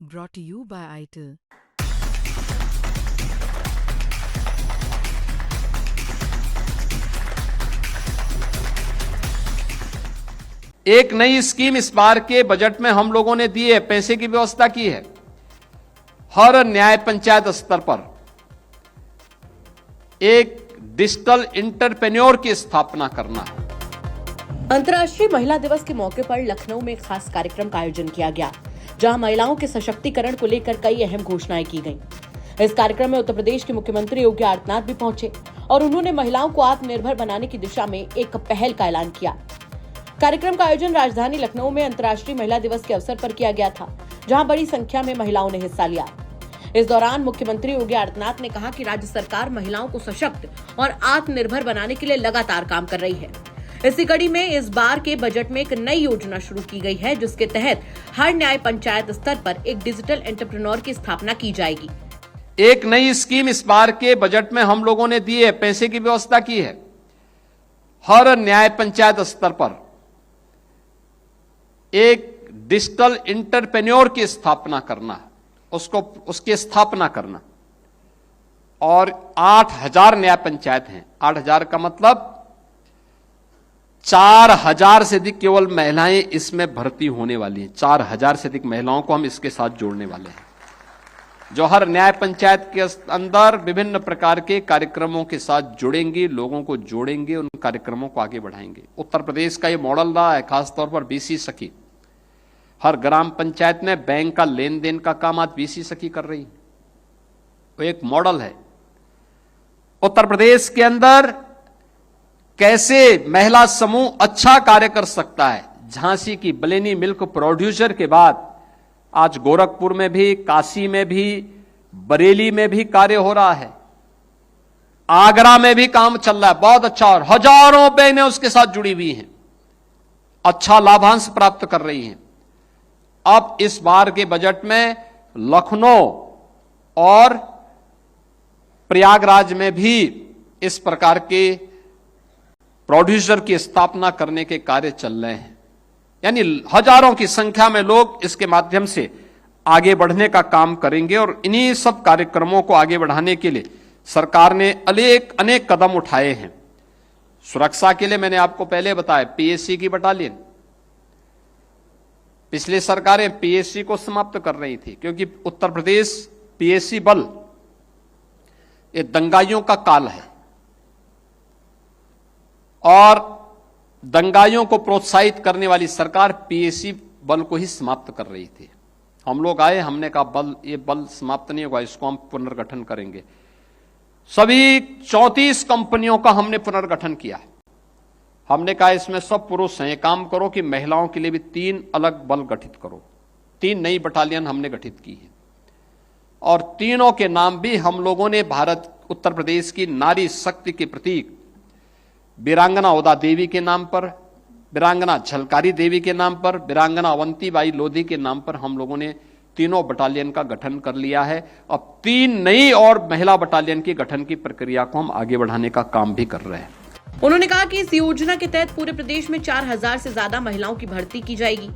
Brought to you by ITIL. एक नई scheme इस बार के बजट में हम लोगों ने दी है, पैसे की व्यवस्था की है। हर न्याय पंचायत स्तर पर एक डिजिटल एंटरप्रेन्योर की स्थापना करना है। अंतर्राष्ट्रीय महिला दिवस के मौके पर लखनऊ में एक खास कार्यक्रम का आयोजन किया गया, जहां महिलाओं के सशक्तिकरण को लेकर कई अहम घोषणाएं की गईं। इस कार्यक्रम में उत्तर प्रदेश के मुख्यमंत्री योगी आदित्यनाथ भी पहुंचे और उन्होंने महिलाओं को आत्मनिर्भर बनाने की दिशा में एक पहल का ऐलान किया। कार्यक्रम का आयोजन राजधानी लखनऊ में अंतर्राष्ट्रीय महिला दिवस के अवसर पर किया गया था, जहां बड़ी संख्या में महिलाओं ने हिस्सा लिया। इस दौरान मुख्यमंत्री योगी आदित्यनाथ ने कहा कि राज्य सरकार महिलाओं को सशक्त और आत्मनिर्भर बनाने के लिए लगातार काम कर रही है। इसी कड़ी में इस बार के बजट में एक नई योजना शुरू की गई है, जिसके तहत हर न्याय पंचायत स्तर पर एक डिजिटल एंटरप्रेन्योर की स्थापना की जाएगी। एक नई स्कीम इस बार के बजट में हम लोगों ने दी है, पैसे की व्यवस्था की है। हर न्याय पंचायत स्तर पर एक डिजिटल एंटरप्रेन्योर की स्थापना करना है, उसकी स्थापना करना। और 8,000 न्याय पंचायत हैं। 8,000 का मतलब 4,000 से अधिक केवल महिलाएं इसमें भर्ती होने वाली हैं। 4,000 से अधिक महिलाओं को हम इसके साथ जोड़ने वाले हैं, जो हर न्याय पंचायत के अंदर विभिन्न प्रकार के कार्यक्रमों के साथ जुड़ेंगी, लोगों को जोड़ेंगे, उन कार्यक्रमों को आगे बढ़ाएंगे। उत्तर प्रदेश का ये मॉडल रहा है, खासतौर पर बीसी सखी। हर ग्राम पंचायत में बैंक का लेन देन का काम आज बीसी सखी कर रही है। वो एक मॉडल है। उत्तर प्रदेश के अंदर कैसे महिला समूह अच्छा कार्य कर सकता है। झांसी की बलेनी मिल्क प्रोड्यूसर के बाद आज गोरखपुर में भी, काशी में भी, बरेली में भी कार्य हो रहा है। आगरा में भी काम चल रहा है, बहुत अच्छा। और हजारों बहनें उसके साथ जुड़ी हुई हैं, अच्छा लाभांश प्राप्त कर रही हैं। अब इस बार के बजट में लखनऊ और प्रयागराज में भी इस प्रकार के प्रोड्यूसर की स्थापना करने के कार्य चल रहे हैं। यानी हजारों की संख्या में लोग इसके माध्यम से आगे बढ़ने का काम करेंगे। और इन्हीं सब कार्यक्रमों को आगे बढ़ाने के लिए सरकार ने अनेक कदम उठाए हैं। सुरक्षा के लिए मैंने आपको पहले बताया, पीएससी की बटालियन। पिछली सरकारें पीएससी को समाप्त कर रही थी, क्योंकि उत्तर प्रदेश पीएससी बल ये दंगाइयों का काल है और दंगाइयों को प्रोत्साहित करने वाली सरकार पीएससी बल को ही समाप्त कर रही थी। हम लोग आए, हमने कहा ये बल समाप्त नहीं होगा, इसको हम पुनर्गठन करेंगे। सभी 34 कंपनियों का हमने पुनर्गठन किया है। हमने कहा इसमें सब पुरुष हैं, काम करो कि महिलाओं के लिए भी 3 अलग बल गठित करो। 3 नई बटालियन हमने गठित की है और तीनों के नाम भी हम लोगों ने उत्तर प्रदेश की नारी शक्ति के प्रतीक वीरांगना ओदा देवी के नाम पर, वीरांगना झलकारी देवी के नाम पर, वीरांगना अवंतीबाई लोधी के नाम पर हम लोगों ने तीनों बटालियन का गठन कर लिया है। अब 3 नई और महिला बटालियन के गठन की प्रक्रिया को हम आगे बढ़ाने का काम भी कर रहे हैं। उन्होंने कहा कि इस योजना के तहत पूरे प्रदेश में 4,000 से ज्यादा महिलाओं की भर्ती की जाएगी,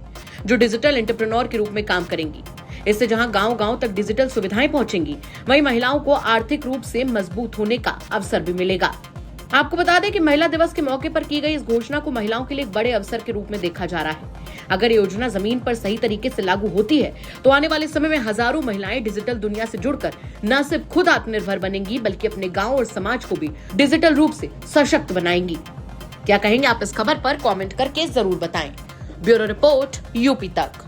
जो डिजिटल एंटरप्रेन्योर के रूप में काम करेंगी। इससे जहां गांव-गांव तक डिजिटल सुविधाएं पहुंचेंगी, वहीं महिलाओं को आर्थिक रूप से मजबूत होने का अवसर भी मिलेगा। आपको बता दें कि महिला दिवस के मौके पर की गई इस घोषणा को महिलाओं के लिए एक बड़े अवसर के रूप में देखा जा रहा है। अगर ये योजना जमीन पर सही तरीके से लागू होती है, तो आने वाले समय में हजारों महिलाएं डिजिटल दुनिया से जुड़कर न सिर्फ खुद आत्मनिर्भर बनेंगी, बल्कि अपने गांव और समाज को भी डिजिटल रूप से सशक्त बनाएंगी। क्या कहेंगे आप इस खबर पर? कमेंट करके जरूर बताएं। ब्यूरो रिपोर्ट, यूपी तक।